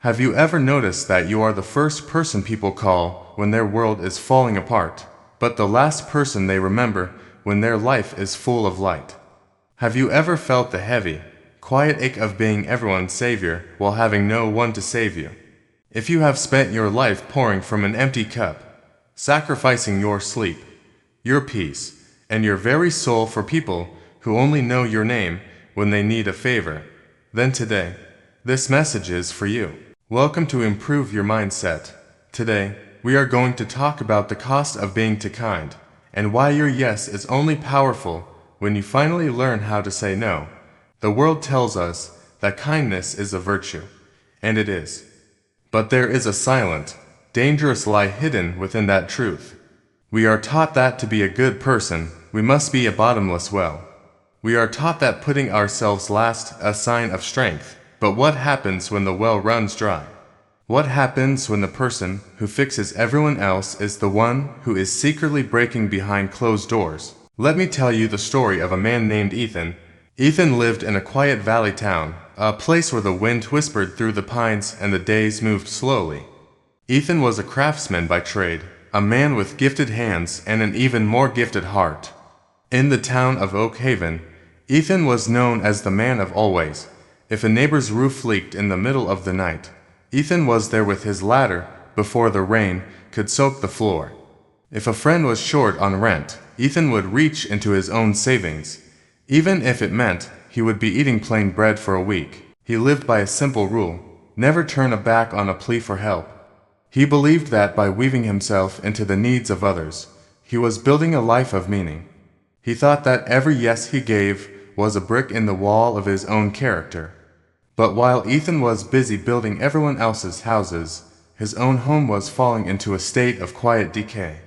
Have you ever noticed that you are the first person people call when their world is falling apart, but the last person they remember when their life is full of light? Have you ever felt the heavy, quiet ache of being everyone's savior while having no one to save you? If you have spent your life pouring from an empty cup, sacrificing your sleep, your peace, and your very soul for people who only know your name when they need a favor, then today, this message is for you. Welcome to Improve Your Mindset. Today, we are going to talk about the cost of being too kind, and why your yes is only powerful when you finally learn how to say no. The world tells us that kindness is a virtue, and it is. But there is a silent, dangerous lie hidden within that truth. We are taught that to be a good person, we must be a bottomless well. We are taught that putting ourselves last is a sign of strength. But what happens when the well runs dry? What happens when the person who fixes everyone else is the one who is secretly breaking behind closed doors? Let me tell you the story of a man named Ethan. Ethan lived in a quiet valley town, a place where the wind whispered through the pines and the days moved slowly. Ethan was a craftsman by trade, a man with gifted hands and an even more gifted heart. In the town of Oak Haven, Ethan was known as the man of always. If a neighbor's roof leaked in the middle of the night, Ethan was there with his ladder before the rain could soak the floor. If a friend was short on rent, Ethan would reach into his own savings, even if it meant he would be eating plain bread for a week. He lived by a simple rule: never turn a back on a plea for help. He believed that by weaving himself into the needs of others, he was building a life of meaning. He thought that every yes he gave was a brick in the wall of his own character. But while Ethan was busy building everyone else's houses, his own home was falling into a state of quiet decay.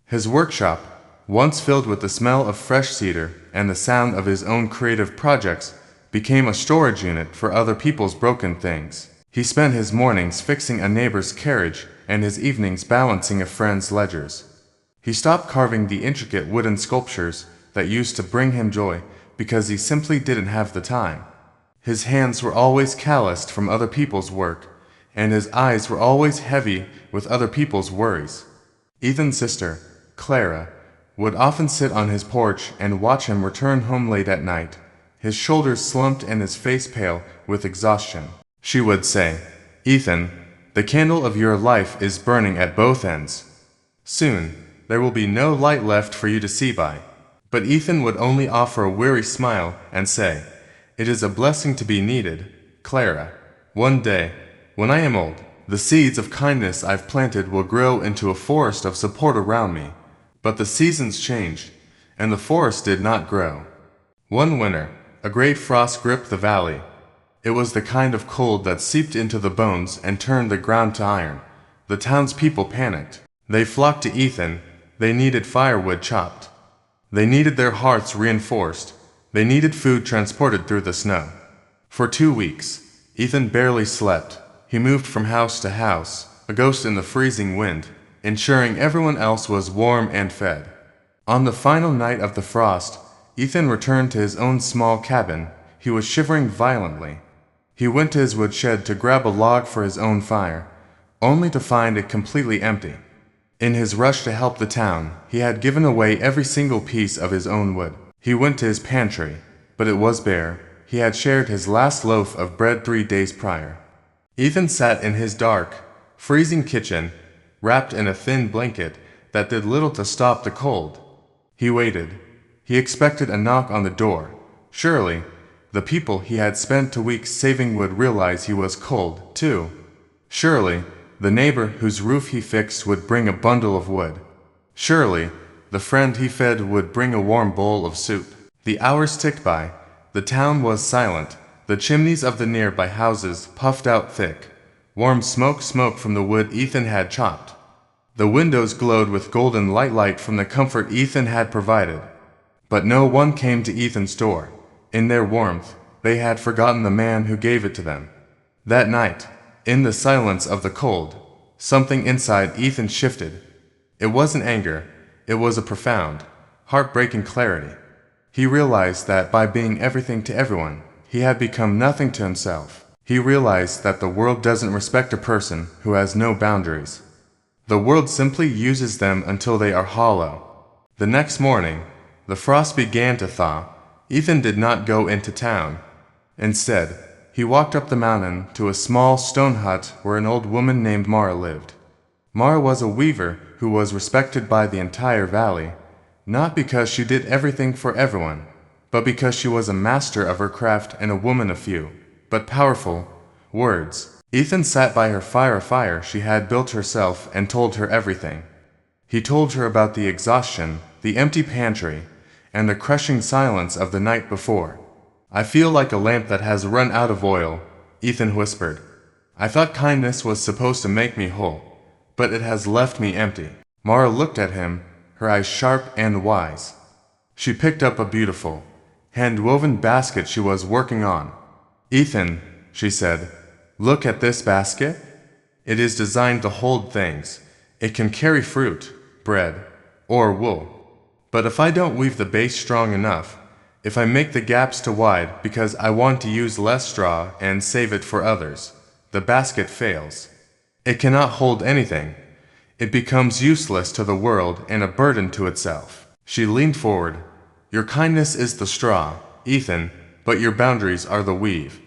His workshop, once filled with the smell of fresh cedar and the sound of his own creative projects, became a storage unit for other people's broken things. He spent his mornings fixing a neighbor's carriage and his evenings balancing a friend's ledgers. He stopped carving the intricate wooden sculptures that used to bring him joy because he simply didn't have the time. His hands were always calloused from other people's work, and his eyes were always heavy with other people's worries. Ethan's sister, Clara, would often sit on his porch and watch him return home late at night, his shoulders slumped and his face pale with exhaustion. She would say, "Ethan, the candle of your life is burning at both ends. Soon, there will be no light left for you to see by." But Ethan would only offer a weary smile and say, "It is a blessing to be needed, Clara. One day, when I am old, the seeds of kindness I've planted will grow into a forest of support around me." But the seasons changed, and the forest did not grow. One winter, a great frost gripped the valley. It was the kind of cold that seeped into the bones and turned the ground to iron. The townspeople panicked. They flocked to Ethan. They needed firewood chopped. They needed their hearts reinforced. They needed food transported through the snow. For 2 weeks, Ethan barely slept. He moved from house to house, a ghost in the freezing wind, ensuring everyone else was warm and fed. On the final night of the frost, Ethan returned to his own small cabin. He was shivering violently. He went to his woodshed to grab a log for his own fire, only to find it completely empty. In his rush to help the town, he had given away every single piece of his own wood. He went to his pantry, but it was bare. He had shared his last loaf of bread 3 days prior. Ethan sat in his dark, freezing kitchen, wrapped in a thin blanket that did little to stop the cold. He waited. He expected a knock on the door. Surely, the people he had spent 2 weeks saving would realize he was cold, too. Surely, the neighbor whose roof he fixed would bring a bundle of wood. Surely, the friend he fed would bring a warm bowl of soup. The hours ticked by. The town was silent. The chimneys of the nearby houses puffed out thick. Warm smoke from the wood Ethan had chopped. The windows glowed with golden light from the comfort Ethan had provided. But no one came to Ethan's door. In their warmth, they had forgotten the man who gave it to them. That night, in the silence of the cold, something inside Ethan shifted. It wasn't anger. It was a profound, heartbreaking clarity. He realized that by being everything to everyone, he had become nothing to himself. He realized that the world doesn't respect a person who has no boundaries. The world simply uses them until they are hollow. The next morning, the frost began to thaw. Ethan did not go into town. Instead, he walked up the mountain to a small stone hut where an old woman named Mara lived. Mara was a weaver who was respected by the entire valley, not because she did everything for everyone, but because she was a master of her craft and a woman of few, but powerful, words. Ethan sat by her fire she had built herself and told her everything. He told her about the exhaustion, the empty pantry, and the crushing silence of the night before. "I feel like a lamp that has run out of oil," Ethan whispered. "I thought kindness was supposed to make me whole, but it has left me empty." Mara looked at him, her eyes sharp and wise. She picked up a beautiful, hand-woven basket she was working on. "Ethan," she said, "look at this basket. It is designed to hold things. It can carry fruit, bread, or wool. But if I don't weave the base strong enough, if I make the gaps too wide because I want to use less straw and save it for others, the basket fails. It cannot hold anything. It becomes useless to the world and a burden to itself." She leaned forward. "Your kindness is the straw, Ethan, but your boundaries are the weave.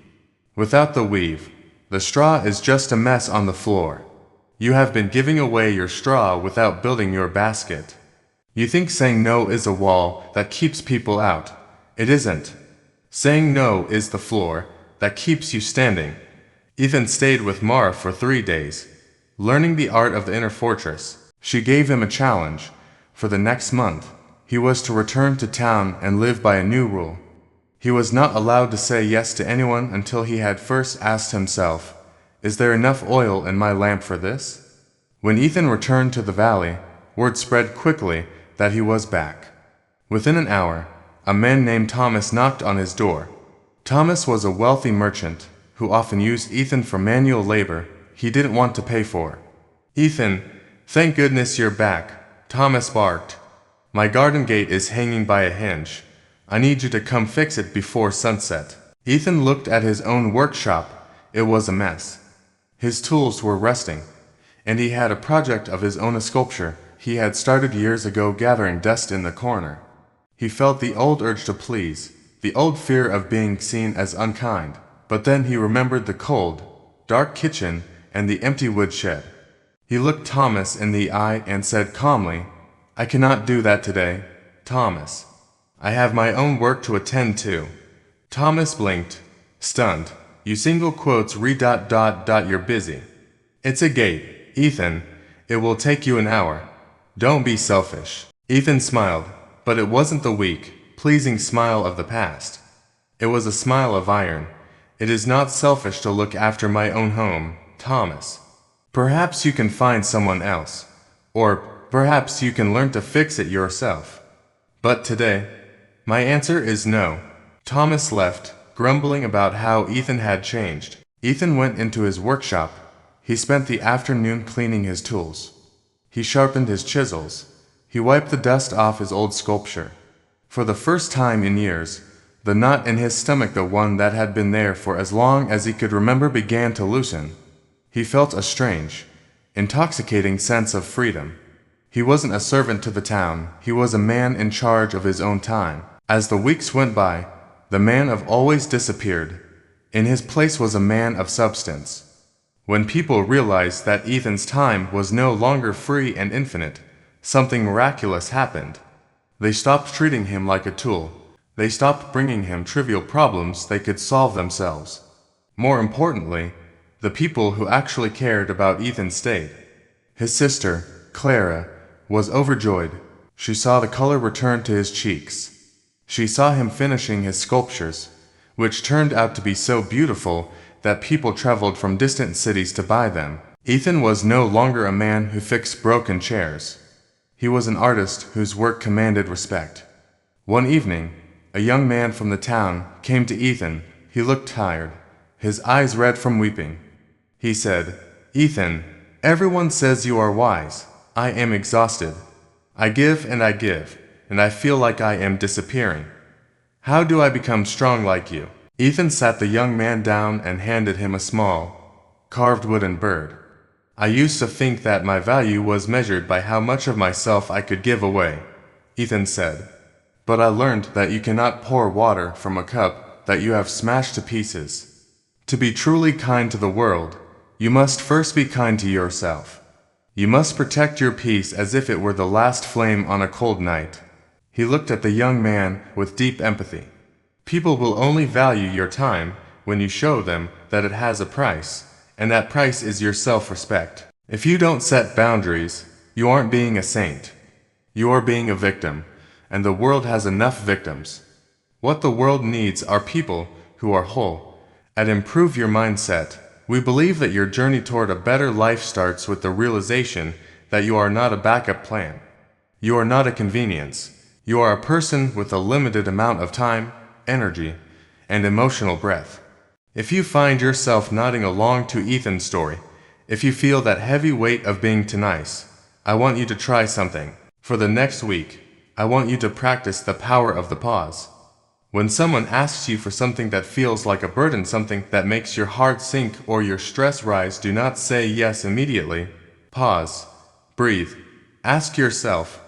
Without the weave, the straw is just a mess on the floor. You have been giving away your straw without building your basket. You think saying no is a wall that keeps people out. It isn't. Saying no is the floor that keeps you standing." Ethan stayed with Mara for 3 days, learning the art of the inner fortress. She gave him a challenge. For the next month, he was to return to town and live by a new rule. He was not allowed to say yes to anyone until he had first asked himself, "Is there enough oil in my lamp for this?" When Ethan returned to the valley, word spread quickly that he was back. Within an hour, a man named Thomas knocked on his door. Thomas was a wealthy merchant who often used Ethan for manual labor he didn't want to pay for. "Ethan, thank goodness you're back," Thomas barked. "My garden gate is hanging by a hinge. I need you to come fix it before sunset." Ethan looked at his own workshop. It was a mess. His tools were rusting, and he had a project of his own, a sculpture he had started years ago, gathering dust in the corner. He felt the old urge to please, the old fear of being seen as unkind, but then he remembered the cold, dark kitchen and the empty woodshed. He looked Thomas in the eye and said calmly, "I cannot do that today, Thomas. I have my own work to attend to." Thomas blinked, stunned. "You single quotes you're busy. It's a gate, Ethan. It will take you an hour. Don't be selfish." Ethan smiled, but it wasn't the weak, pleasing smile of the past. It was a smile of iron. "It is not selfish to look after my own home, Thomas. Perhaps you can find someone else, or perhaps you can learn to fix it yourself. But today, my answer is no." Thomas left, grumbling about how Ethan had changed. Ethan went into his workshop. He spent the afternoon cleaning his tools. He sharpened his chisels. He wiped the dust off his old sculpture. For the first time in years, the knot in his stomach, the one that had been there for as long as he could remember, began to loosen. He felt a strange, intoxicating sense of freedom. He wasn't a servant to the town. He was a man in charge of his own time. As the weeks went by, the man of always disappeared. In his place was a man of substance. When people realized that Ethan's time was no longer free and infinite, something miraculous happened. They stopped treating him like a tool. They stopped bringing him trivial problems they could solve themselves. More importantly, the people who actually cared about Ethan stayed. His sister, Clara, was overjoyed. She saw the color return to his cheeks. She saw him finishing his sculptures, which turned out to be so beautiful that people traveled from distant cities to buy them. Ethan was no longer a man who fixed broken chairs. He was an artist whose work commanded respect. One evening, a young man from the town came to Ethan. He looked tired, his eyes red from weeping. He said, "Ethan, everyone says you are wise. I am exhausted. I give, and I feel like I am disappearing. How do I become strong like you?" Ethan sat the young man down and handed him a small, carved wooden bird. I used to think that my value was measured by how much of myself I could give away, Ethan said. But I learned that you cannot pour water from a cup that you have smashed to pieces. To be truly kind to the world, you must first be kind to yourself. You must protect your peace as if it were the last flame on a cold night. He looked at the young man with deep empathy. People will only value your time when you show them that it has a price, and that price is your self-respect. If you don't set boundaries, you aren't being a saint. You are being a victim, and the world has enough victims. What the world needs are people who are whole. At Improve Your Mindset, we believe that your journey toward a better life starts with the realization that you are not a backup plan. You are not a convenience. You are a person with a limited amount of time, energy, and emotional breath. If you find yourself nodding along to Ethan's story, if you feel that heavy weight of being too nice, I want you to try something. For the next week, I want you to practice the power of the pause. When someone asks you for something that feels like a burden, something that makes your heart sink or your stress rise, do not say yes immediately. Pause. Breathe. Ask yourself,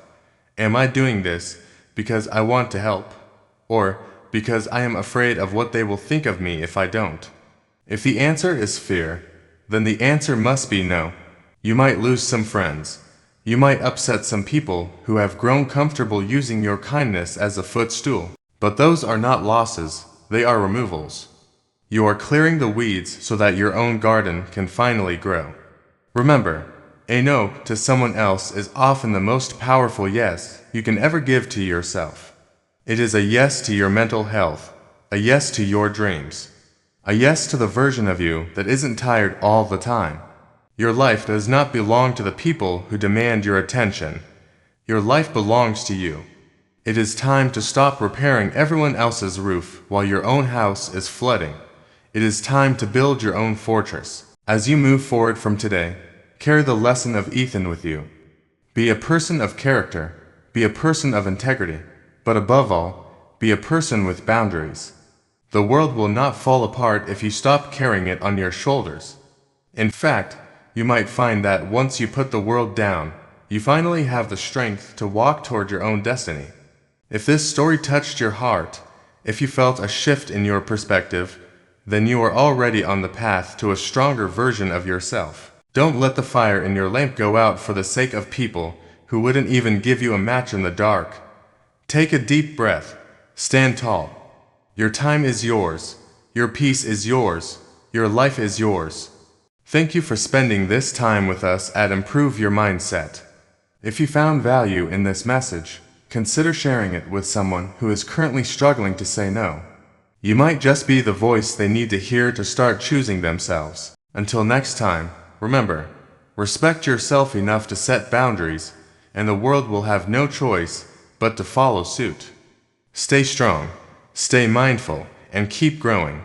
am I doing this because I want to help? Or because I am afraid of what they will think of me if I don't? If the answer is fear, then the answer must be no. You might lose some friends. You might upset some people who have grown comfortable using your kindness as a footstool. But those are not losses, they are removals. You are clearing the weeds so that your own garden can finally grow. Remember, a no to someone else is often the most powerful yes you can ever give to yourself. It is a yes to your mental health, a yes to your dreams, a yes to the version of you that isn't tired all the time. Your life does not belong to the people who demand your attention. Your life belongs to you. It is time to stop repairing everyone else's roof while your own house is flooding. It is time to build your own fortress. As you move forward from today, carry the lesson of Ethan with you. Be a person of character, be a person of integrity, but above all, be a person with boundaries. The world will not fall apart if you stop carrying it on your shoulders. In fact, you might find that once you put the world down, you finally have the strength to walk toward your own destiny. If this story touched your heart, if you felt a shift in your perspective, then you are already on the path to a stronger version of yourself. Don't let the fire in your lamp go out for the sake of people who wouldn't even give you a match in the dark. Take a deep breath. Stand tall. Your time is yours. Your peace is yours. Your life is yours. Thank you for spending this time with us at Improve Your Mindset. If you found value in this message, consider sharing it with someone who is currently struggling to say no. You might just be the voice they need to hear to start choosing themselves. Until next time, remember, respect yourself enough to set boundaries, and the world will have no choice but to follow suit. Stay strong, stay mindful, and keep growing.